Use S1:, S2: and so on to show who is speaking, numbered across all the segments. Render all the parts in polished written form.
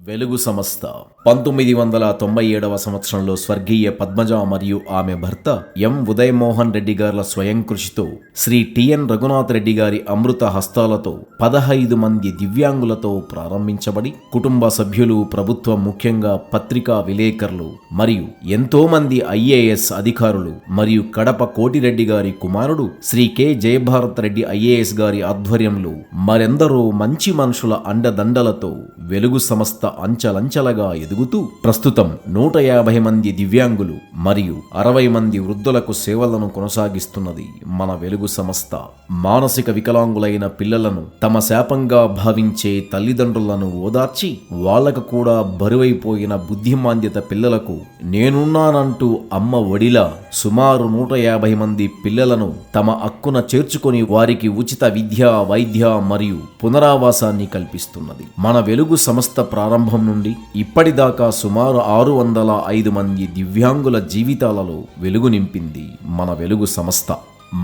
S1: వెలుగు సంస్థ 1997వ సంవత్సరంలో స్వర్గీయ పద్మజ మరియు ఆమె భర్త ఎం ఉదయమోహన్ రెడ్డి గార్ల స్వయం కృషితో శ్రీ టిఎన్ రఘునాథ్ రెడ్డి గారి అమృత హస్తాలతో 15 మంది దివ్యాంగులతో ప్రారంభించబడి కుటుంబ సభ్యులు, ప్రభుత్వం, ముఖ్యంగా పత్రికా విలేకరులు మరియు ఎంతో మంది ఐఏఎస్ అధికారులు మరియు కడప కోటిరెడ్డి గారి కుమారుడు శ్రీ కె జయభారత్ రెడ్డి ఐఏఎస్ గారి ఆధ్వర్యంలో మరెందరో మంచి మనుషుల అండదండలతో వెలుగు సంస్థ అంచెలంచెలగా ఎదుగుతూ ప్రస్తుతం 150 మంది దివ్యాంగులు మరియు 60 మంది వృద్ధులకు సేవలను కొనసాగిస్తున్నది మన వెలుగు సంస్థ. మానసిక వికలాంగులైన పిల్లలను తమ శాపంగా భావించే తల్లిదండ్రులను ఓదార్చి వాళ్లకు కూడా బరువైపోయిన బుద్ధిమాంద్యత పిల్లలకు నేనున్నానంటూ అమ్మ ఒడిలా సుమారు 150 మంది పిల్లలను తమ అక్కున చేర్చుకొని వారికి ఉచిత విద్య, వైద్య మరియు పునరావాసాన్ని కల్పిస్తున్నది. మన వెలుగు సంస్థ ప్రారంభం నుండి ఇప్పటిదాకా సుమారు 605 మంది దివ్యాంగుల జీవితాలలో వెలుగు నింపింది మన వెలుగు సంస్థ.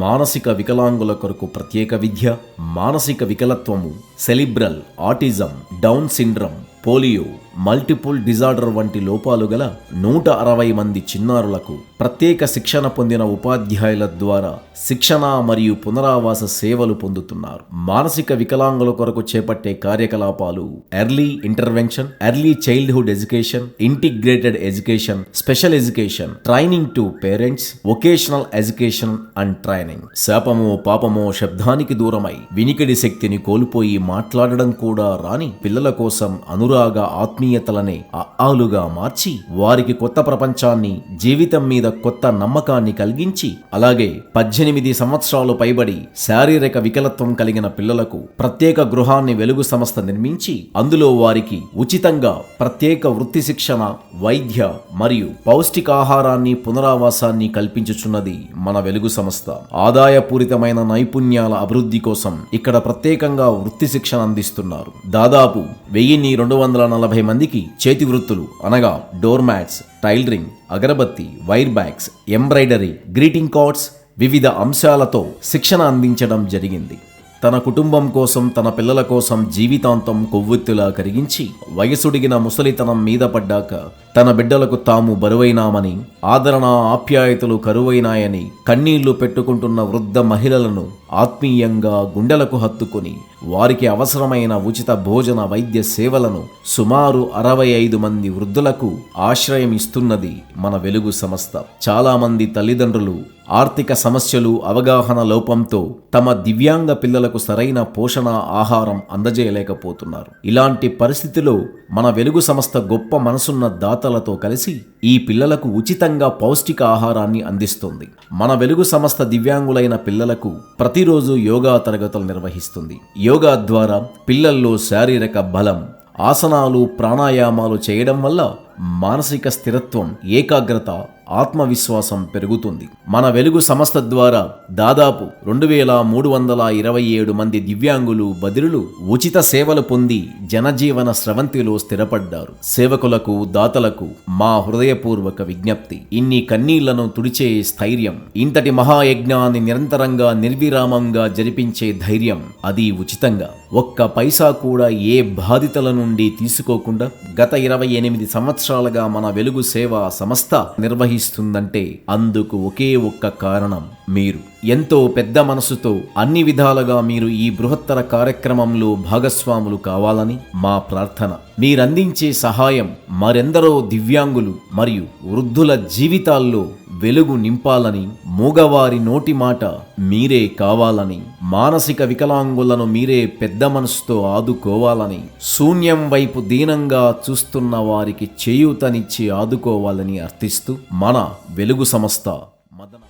S1: మానసిక వికలాంగుల కొరకు ప్రత్యేక విద్య, మానసిక వికలత్వము, cerebral, autism, Down syndrome, polio, multiple disorder వంటి లోపాలు గల 160 మంది చిన్నారులకు ప్రత్యేక శిక్షణ పొందిన ఉపాధ్యాయుల ద్వారా శిక్షణ మరియు పునరావాస సేవలు పొందుతున్నారు. మానసిక వికలాంగుల కొరకు చేపట్టే కార్యకలాపాలు early intervention, early childhood education, integrated education, special education, training to parents, vocational education and training. శాపమో పాపమో శబ్దానికి దూరమై వినికిడి శక్తిని కోల్పోయి మాట్లాడడం కూడా రాని పిల్లల కోసం అనురాగ ఆత్మీయతలనే ఆలుగా మార్చి వారికి కొత్త ప్రపంచాన్ని, జీవితం మీద కొత్త నమ్మకాన్ని కలిగించి, అలాగే 18 సంవత్సరాలు పైబడి శారీరక వికలత్వం కలిగిన పిల్లలకు ప్రత్యేక గృహాన్ని వెలుగు సంస్థ నిర్మించి అందులో వారికి ఉచితంగా ప్రత్యేక వృత్తి శిక్షణ, వైద్య మరియు పౌష్టికాహారాన్ని, పునరావాసాన్ని కల్పించుచున్నది మన వెలుగు సంస్థ. ఆదాయపూరితమైన నైపుణ్యాల అభివృద్ధి కోసం ఇక్కడ ప్రత్యేకంగా వృత్తి శిక్షణ అందిస్తున్నారు. దాదాపు 1240 మందికి చేతి వృత్తులు అనగా door mats, tailoring, agarbatti, wire bags, embroidery, greeting cards వివిధ అంశాలతో శిక్షణ అందించడం జరిగింది. తన కుటుంబం కోసం, తన పిల్లల కోసం జీవితాంతం కొవ్వొత్తులా కరిగించి వయసుడిగిన ముసలితనం మీద పడ్డాక తన బిడ్డలకు తాము బరువైనామని, ఆదరణ ఆప్యాయతలు కరువైనాయని కన్నీళ్లు పెట్టుకుంటున్న వృద్ధ మహిళలను ఆత్మీయంగా గుండెలకు హత్తుకొని వారికి అవసరమైన ఉచిత భోజన, వైద్య సేవలను సుమారు 65 మంది వృద్ధులకు ఆశ్రయం ఇస్తున్నది మన వెలుగు సంస్థ. చాలా మంది తల్లిదండ్రులు ఆర్థిక సమస్యలు, అవగాహన లోపంతో తమ దివ్యాంగ పిల్లలకు సరైన పోషణ, ఆహారం అందజేయలేకపోతున్నారు. ఇలాంటి పరిస్థితిలో మన వెలుగు సంస్థ గొప్ప మనసున్న దాతలతో కలిసి ఈ పిల్లలకు ఉచితంగా పౌష్టిక ఆహారాన్ని అందిస్తుంది. మన వెలుగు సంస్థ దివ్యాంగులైన పిల్లలకు ప్రతిరోజు యోగా తరగతులు నిర్వహిస్తుంది. యోగా ద్వారా పిల్లల్లో శారీరక బలం, ఆసనాలు, ప్రాణాయామాలు చేయడం వల్ల మానసిక స్థిరత్వం, ఏకాగ్రత, ఆత్మవిశ్వాసం పెరుగుతుంది. మన వెలుగు సంస్థ ద్వారా దాదాపు 2327 మంది దివ్యాంగులు, బదిరులు ఉచిత సేవలు పొంది జనజీవన స్రవంతిలో స్థిరపడ్డారు. సేవకులకు, దాతలకు మా హృదయపూర్వక విజ్ఞప్తి. ఇన్ని కన్నీళ్లను తుడిచే స్థైర్యం, ఇంతటి మహాయజ్ఞాన్ని నిరంతరంగా నిర్విరామంగా జరిపించే ధైర్యం, అది ఉచితంగా, ఒక్క పైసా కూడా ఏ బాధితుల నుండి తీసుకోకుండా గత 28 సంవత్సరాలుగా మన వెలుగు సేవా సంస్థ నిర్వహిస్తుందంటే అందుకు ఒకే ఒక్క కారణం మీరు. ఎంతో పెద్ద మనసుతో అన్ని విధాలుగా మీరు ఈ బృహత్తర కార్యక్రమంలో భాగస్వాములు కావాలని మా ప్రార్థన. మీరందించే సహాయం మరెందరో దివ్యాంగులు మరియు వృద్ధుల జీవితాల్లో వెలుగు నింపాలని, మూగవారి నోటి మాట మీరే కావాలని, మానసిక వికలాంగులను మీరే పెద్ద మనసుతో ఆదుకోవాలని, శూన్యం వైపు దీనంగా చూస్తున్న వారికి చేయూతనిచ్చి ఆదుకోవాలని అర్థిస్తూ మన వెలుగు సంస్థ మదన